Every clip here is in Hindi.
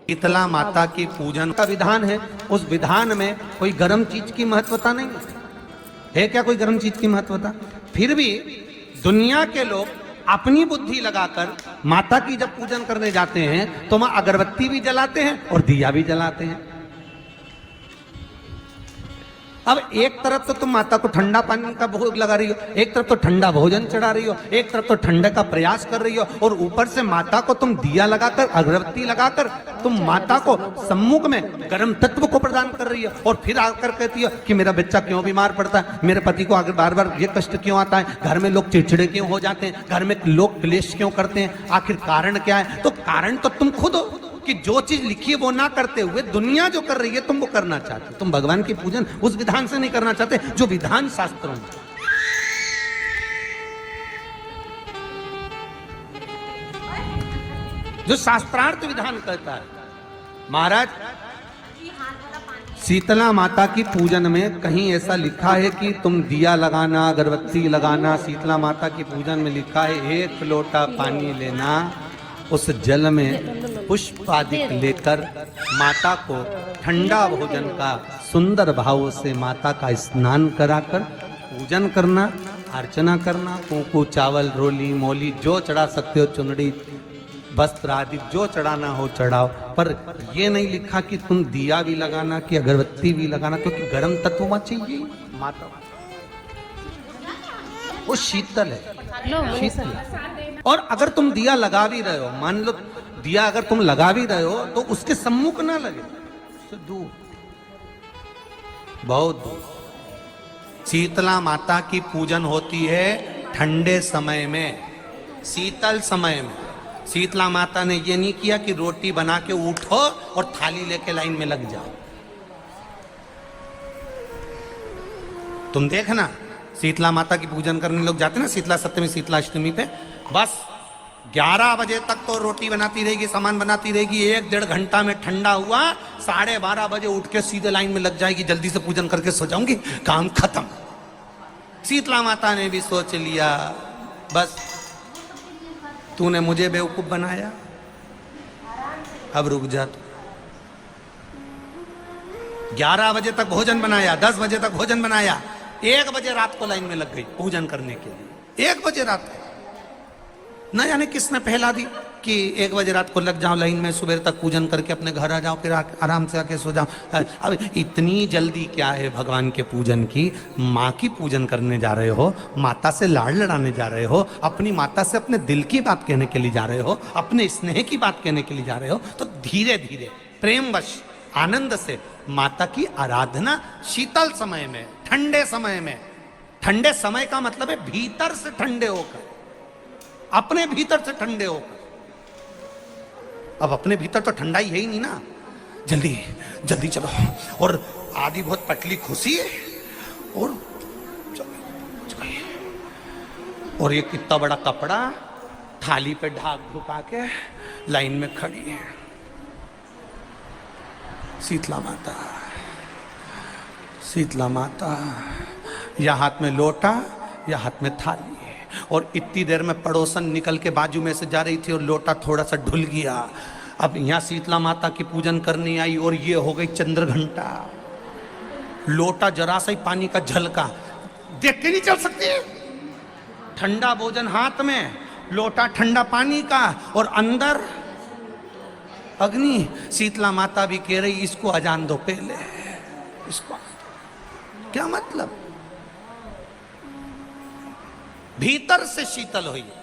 शीतला माता की पूजन का विधान है। उस विधान में कोई गर्म चीज की महत्वता नहीं है क्या? कोई गर्म चीज की महत्वता? फिर भी दुनिया के लोग अपनी बुद्धि लगाकर माता की जब पूजन करने जाते हैं तो वहां अगरबत्ती भी जलाते हैं और दिया भी जलाते हैं। अब एक तरफ तो तुम माता को ठंडा पानी का भोग लगा रही हो, एक तरफ तो ठंडा भोजन चढ़ा रही हो, एक तरफ तो ठंडे का प्रयास कर रही हो, और ऊपर से माता को तुम दिया लगाकर अगरबत्ती लगाकर तुम माता को सम्मुख में गर्म तत्व को प्रदान कर रही हो, और फिर आकर कहती हो कि मेरा बच्चा क्यों बीमार पड़ता है, मेरे पति को आगे बार बार ये कष्ट क्यों आता है, घर में लोग चिड़चिड़े क्यों हो जाते हैं, घर में लोग क्लेश क्यों करते हैं, आखिर कारण क्या है? तो कारण तो तुम खुद हो कि जो चीज लिखी है वो ना करते हुए दुनिया जो कर रही है तुम वो करना चाहते हो। तुम भगवान की पूजन उस विधान से नहीं करना चाहते जो विधान शास्त्रों में। जो शास्त्रार्थ विधान कहता है। महाराज, शीतला माता की पूजन में कहीं ऐसा लिखा है कि तुम दिया लगाना, अगरबत्ती लगाना? शीतला माता की पूजन में लिखा है 1 लोटा पानी लेना, उस जल में पुष्प आदि लेकर माता को ठंडा भोजन का सुंदर भाव से माता का स्नान कराकर पूजन करना, अर्चना करना, कुंकू चावल रोली मोली जो चढ़ा सकते हो, चुनड़ी वस्त्र आदि जो चढ़ाना हो चढ़ाओ, पर यह नहीं लिखा कि तुम दिया भी लगाना कि अगरबत्ती भी लगाना, क्योंकि गर्म तत्व वहां चाहिए। माता वो शीतल है, शीतल है। और अगर तुम दिया लगा भी रहे हो, मान लो दिया अगर तुम लगा भी रहे हो तो उसके सम्मुख ना लगे, दूर, बहुत दूर। शीतला माता की पूजन होती है ठंडे समय में, शीतल समय में। शीतला माता ने ये नहीं किया कि रोटी बना के उठो और थाली लेके लाइन में लग जाओ। तुम देखना, शीतला माता की पूजन करने लोग जाते ना शीतला सप्तमी, शीतला अष्टमी पे, बस 11 बजे तक तो रोटी बनाती रहेगी, सामान बनाती रहेगी, 1-1.5 घंटा में ठंडा हुआ, 12:30 बजे उठ के सीधे लाइन में लग जाएगी, जल्दी से पूजन करके सो जाऊंगी, काम खत्म। शीतला माता ने भी सोच लिया, बस तूने मुझे बेवकूफ बनाया, अब रुक जा तू। 11 बजे तक भोजन बनाया, 10 बजे तक भोजन बनाया, 1 बजे रात को लाइन में लग गई पूजन करने के लिए। 1 बजे रात को न जाने किसने पहला दी कि 1 बजे रात को लग जाओ लाइन में, सुबह तक पूजन करके अपने घर आ जाओ, फिर आराम से आके सो जाओ। अब इतनी जल्दी क्या है भगवान के पूजन की? माँ की पूजन करने जा रहे हो, माता से लाड़ लड़ाने जा रहे हो, अपनी माता से अपने दिल की बात कहने के लिए जा रहे हो, अपने स्नेह की बात कहने के लिए जा रहे हो, तो धीरे धीरे प्रेमवश आनंद से माता की आराधना शीतल समय में, ठंडे समय में। ठंडे समय का मतलब है भीतर से ठंडे होकर, अपने भीतर से ठंडे होकर। अब अपने भीतर तो ठंडा ही है ही नहीं ना, जल्दी जल्दी चलो, और आदि बहुत पतली खुशी है, और और ये कितना बड़ा कपड़ा थाली पे ढाक ढुका के लाइन में खड़ी है शीतला माता। शीतला माता, या हाथ में लोटा या हाथ में थाली, और इतनी देर में पड़ोसन निकल के बाजू में से जा रही थी और लोटा थोड़ा सा ढुल गया। अब यहाँ शीतला माता की पूजन करनी आई और ये हो गई चंद्र घंटा। लोटा जरा सा ही पानी का झलका, देख के नहीं चल सकती। ठंडा भोजन हाथ में, लोटा ठंडा पानी का, और अंदर अग्नि। शीतला माता भी कह रही इसको अजान दो पहले, इसको। क्या मतलब? भीतर से शीतल होइए,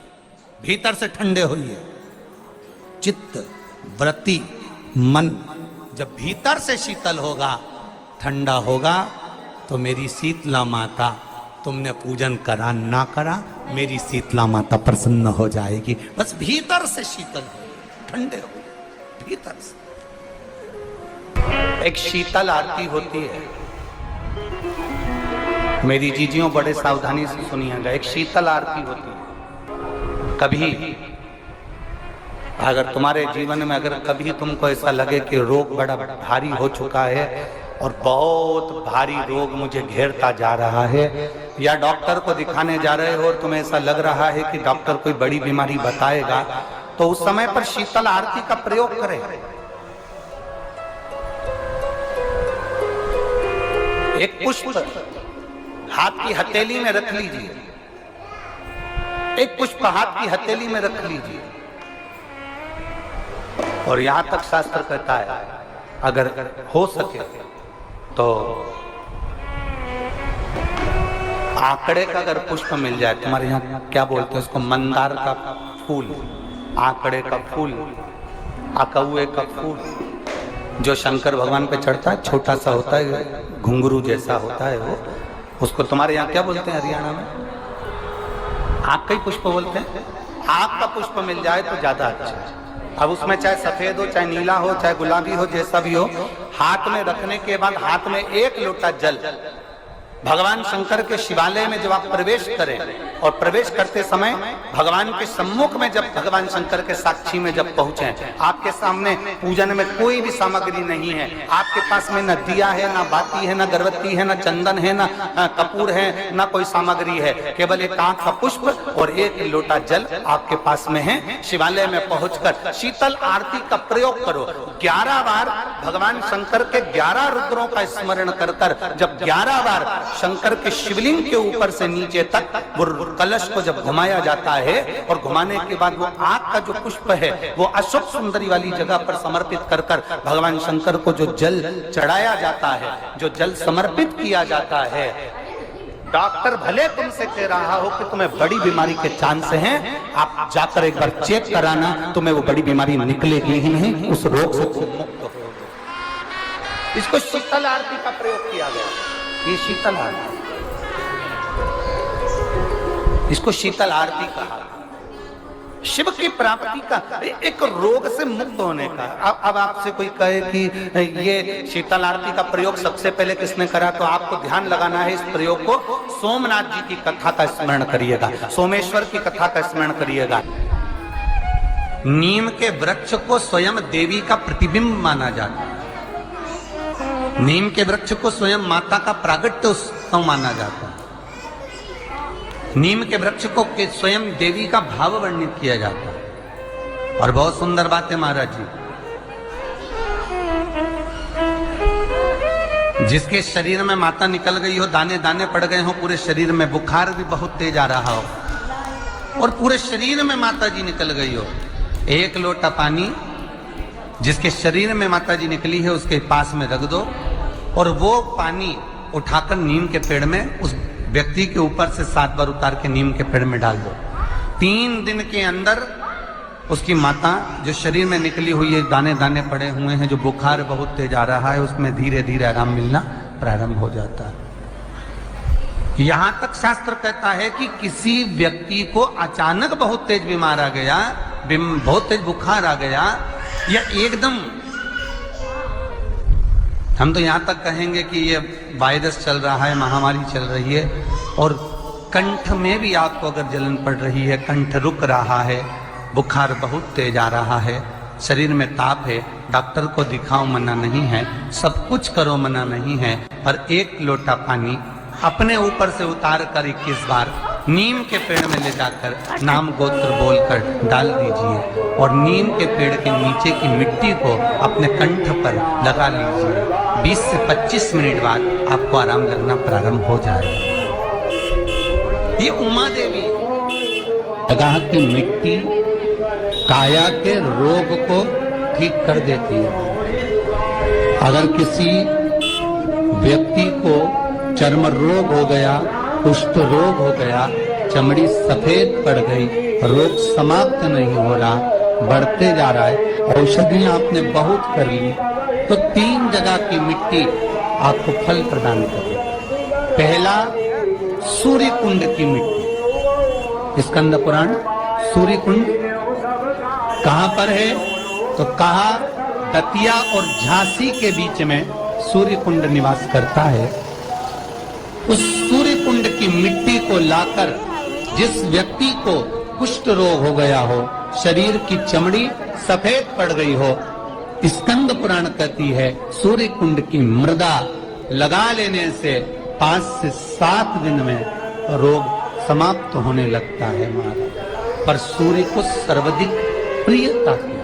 भीतर से ठंडे होइए। चित्त वृत्ति मन जब भीतर से शीतल होगा, ठंडा होगा, तो मेरी शीतला माता, तुमने पूजन करा ना करा, मेरी शीतला माता प्रसन्न हो जाएगी। बस भीतर से शीतल हो, ठंडे हो, भीतर से। एक शीतल आरती होती है, मेरी जीजियों बड़े सावधानी से सुनिएगा। एक शीतल आरती होती है। कभी अगर तुम्हारे जीवन में अगर कभी तुमको ऐसा लगे कि रोग बड़ा भारी हो चुका है और बहुत भारी रोग मुझे घेरता जा रहा है, या डॉक्टर को दिखाने जा रहे हो और तुम्हें ऐसा लग रहा है कि डॉक्टर कोई बड़ी बीमारी बताएगा, तो उस समय पर शीतल आरती का प्रयोग करें। एक पुष्प हाथ की हथेली में रख लीजिए, एक पुष्प हाथ की हथेली में रख लीजिए। और यहां तक शास्त्र कहता है अगर हो सके तो आंकड़े का अगर पुष्प मिल जाए, तुम्हारे यहाँ क्या बोलते हैं उसको, मंदार का फूल, आंकड़े का फूल, अकौए का फूल, जो शंकर भगवान पे चढ़ता है, छोटा सा होता है, घुंघरू जैसा होता है वो, उसको तुम्हारे यहाँ क्या बोलते हैं हरियाणा में? आग का ही पुष्प बोलते हैं। आग का पुष्प मिल जाए तो ज्यादा अच्छा है। अब उसमें चाहे सफेद हो, चाहे नीला हो, चाहे गुलाबी हो, जैसा भी हो, हाथ में रखने के बाद हाथ में एक लोटा जल, भगवान शंकर के शिवालय में जब आप प्रवेश करें और प्रवेश करते समय भगवान के सम्मुख में जब भगवान शंकर के साक्षी में जब पहुंचे, आपके सामने पूजन में कोई भी सामग्री नहीं है, आपके पास में न दिया है, न बाती है, न गर्भवती है, न चंदन है, न कपूर है, न कोई सामग्री है, केवल एक आंख का पुष्प और एक लोटा जल आपके पास में है। शिवालय में पहुंचकर शीतल आरती का प्रयोग करो। 11 बार भगवान शंकर के 11 रुद्रों का स्मरण कर जब 11 बार शंकर के शिवलिंग के ऊपर से नीचे तक वो कलश को जब घुमाया जाता है और घुमाने के बाद वो आग का जो पुष्प है वो अशोक सुंदरी वाली जगह पर समर्पित कर भगवान शंकर को जो जल चढ़ाया जाता है, जो जल समर्पित किया जाता है, डॉक्टर भले तुमसे कह रहा हो कि तुम्हें बड़ी बीमारी के चांस हैं, आप जाकर एक बार चेक कराना, तुम्हें वो बड़ी बीमारी निकलेगी ही नहीं, उस रोग से तुम मुक्त हो। इसको शीतल आरती का प्रयोग किया गया। ये शीतल आरती, इसको शीतल आरती कहा। शिव की प्राप्ति का, एक रोग से मुक्त होने का। अब आपसे कोई कहे कि ये शीतल आरती का प्रयोग सबसे पहले किसने करा, तो आपको ध्यान लगाना है इस प्रयोग को। सोमनाथ जी की कथा का स्मरण करिएगा, सोमेश्वर की कथा का स्मरण करिएगा। नीम के वृक्ष को स्वयं देवी का प्रतिबिंब माना जाता है। नीम के वृक्ष को स्वयं माता का प्रागट्य उत्सव माना जाता है। नीम के वृक्ष को स्वयं देवी का भाव वर्णित किया जाता है। और बहुत सुंदर बात है महाराज जी, जिसके शरीर में माता निकल गई हो, दाने दाने पड़ गए हो पूरे शरीर में, बुखार भी बहुत तेज आ रहा हो और पूरे शरीर में माता जी निकल गई हो, एक लोटा पानी जिसके शरीर में माता जी निकली है उसके पास में रख दो और वो पानी उठाकर नीम के पेड़ में उस व्यक्ति के ऊपर से 7 बार उतार के नीम के पेड़ में डाल दो। 3 दिन के अंदर उसकी माता जो शरीर में निकली हुई है, दाने दाने पड़े हुए हैं, जो बुखार बहुत तेज आ रहा है, उसमें धीरे धीरे आराम मिलना प्रारंभ हो जाता है। यहां तक शास्त्र कहता है कि किसी व्यक्ति को अचानक बहुत तेज बीमार आ गया, बहुत तेज बुखार आ गया, या एकदम, हम तो यहां तक कहेंगे कि ये वायरस चल रहा है, महामारी चल रही है, और कंठ में भी आपको अगर जलन पड़ रही है, कंठ रुक रहा है, बुखार बहुत तेज आ रहा है, शरीर में ताप है, डॉक्टर को दिखाओ मना नहीं है, सब कुछ करो मना नहीं है, पर एक लोटा पानी अपने ऊपर से उतार कर 21 बार नीम के पेड़ में ले जाकर नाम गोत्र बोलकर डाल दीजिए और नीम के पेड़ के नीचे की मिट्टी को अपने कंठ पर लगा लीजिए। 20 से 25 मिनट बाद आपको आराम लगना प्रारंभ हो जाएगा। ये उमा देवी जगह की मिट्टी काया के रोग को ठीक कर देती है। अगर किसी व्यक्ति को चर्म रोग हो गया, कुष्ठ रोग हो गया, चमड़ी सफेद पड़ गई, रोग समाप्त नहीं हो रहा, बढ़ते जा रहा है, औषधियां आपने बहुत कर ली, तो 3 जगह की मिट्टी आपको फल प्रदान करे। पहला, सूर्य कुंड की मिट्टी। स्कंद पुराण सूर्य कुंड कहां पर है, तो कहा दतिया और झांसी के बीच में सूर्य कुंड निवास करता है। उस सूर्य कुंड की मिट्टी को लाकर जिस व्यक्ति को कुष्ठ रोग हो गया हो, शरीर की चमड़ी सफेद पड़ गई हो, स्कंद पुराण कहती है सूर्य कुंड की मृदा लगा लेने से 5 से 7 दिन में रोग समाप्त होने लगता है महाराज। पर सूर्य को सर्वाधिक प्रियता किया।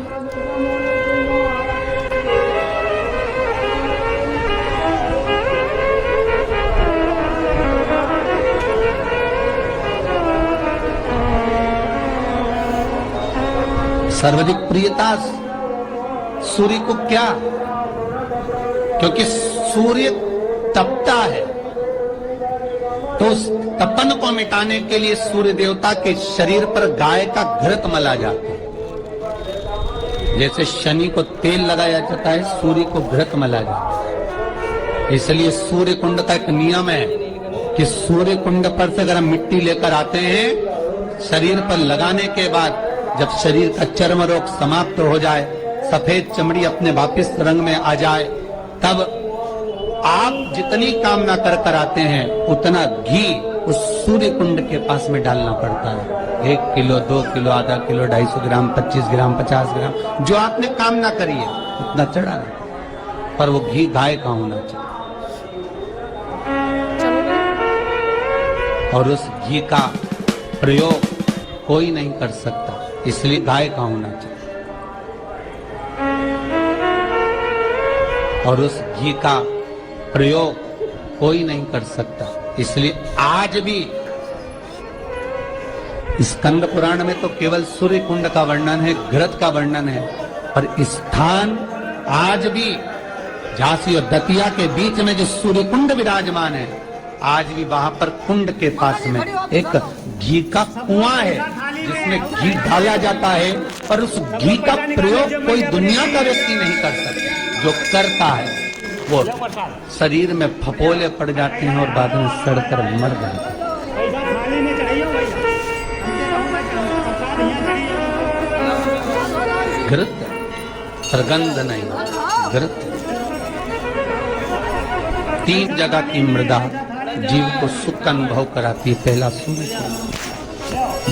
सर्वाधिक प्रियता सूर्य को क्या? क्योंकि सूर्य तपता है, तो उस तपन को मिटाने के लिए सूर्य देवता के शरीर पर गाय का घृत मला जाता है। जैसे शनि को तेल लगाया जाता है, सूर्य को घृत मला जाता है। इसलिए सूर्य कुंड का एक नियम है कि सूर्य कुंड पर से अगर हम मिट्टी लेकर आते हैं, शरीर पर लगाने के बाद जब शरीर का चर्म रोग समाप्त हो जाए, सफेद चमड़ी अपने वापिस रंग में आ जाए, तब आप जितनी कामना कर आते हैं उतना घी उस सूर्य कुंड के पास में डालना पड़ता है। 1 किलो, 2 किलो, आधा किलो, 250 ग्राम, 25 ग्राम, 50 ग्राम, जो आपने कामना करी है उतना चढ़ाना, पर वो घी गाय का होना चाहिए। और उस घी का प्रयोग कोई नहीं कर सकता, इसलिए गाय का होना चाहिए। और उस घी का प्रयोग कोई नहीं कर सकता, इसलिए आज भी स्कंद पुराण में तो केवल सूर्य कुंड का वर्णन है, घृत का वर्णन है, पर स्थान आज भी झांसी और दतिया के बीच में जो सूर्य कुंड विराजमान है, आज भी वहां पर कुंड के पास में एक घी का कुआं है जिसमें घी डाला जाता है, और उस घी का प्रयोग कोई दुनिया का व्यक्ति नहीं कर सकता। जो करता है वो शरीर में फपोले पड़ जाते हैं और बाद में सड़कर मर जाते हैं। घृत प्रगंध नहीं, घृत 3 जगह की मृदा जीव को सुख का अनुभव कराती है। पहला सूर्य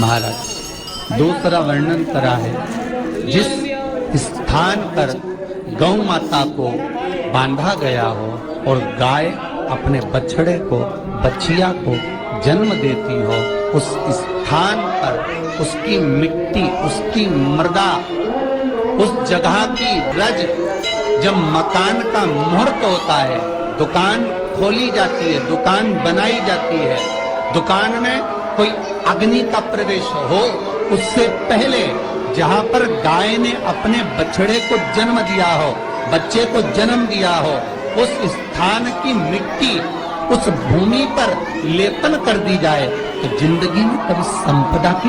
महाराज, दूसरा वर्णन करा है जिस स्थान पर गौ माता को बांधा गया हो और गाय अपने बछड़े को, बछिया को जन्म देती हो, उस स्थान पर उसकी मिट्टी, उसकी मृदा, उस जगह की रज, जब मकान का मुहूर्त होता है, दुकान खोली जाती है, दुकान बनाई जाती है, दुकान में कोई अग्नि का प्रवेश हो, उससे पहले जहां पर गाय ने अपने बछड़े को जन्म दिया हो, बच्चे को जन्म दिया हो, उस स्थान की मिट्टी उस भूमि पर लेपन कर दी जाए तो जिंदगी में कभी संपदा की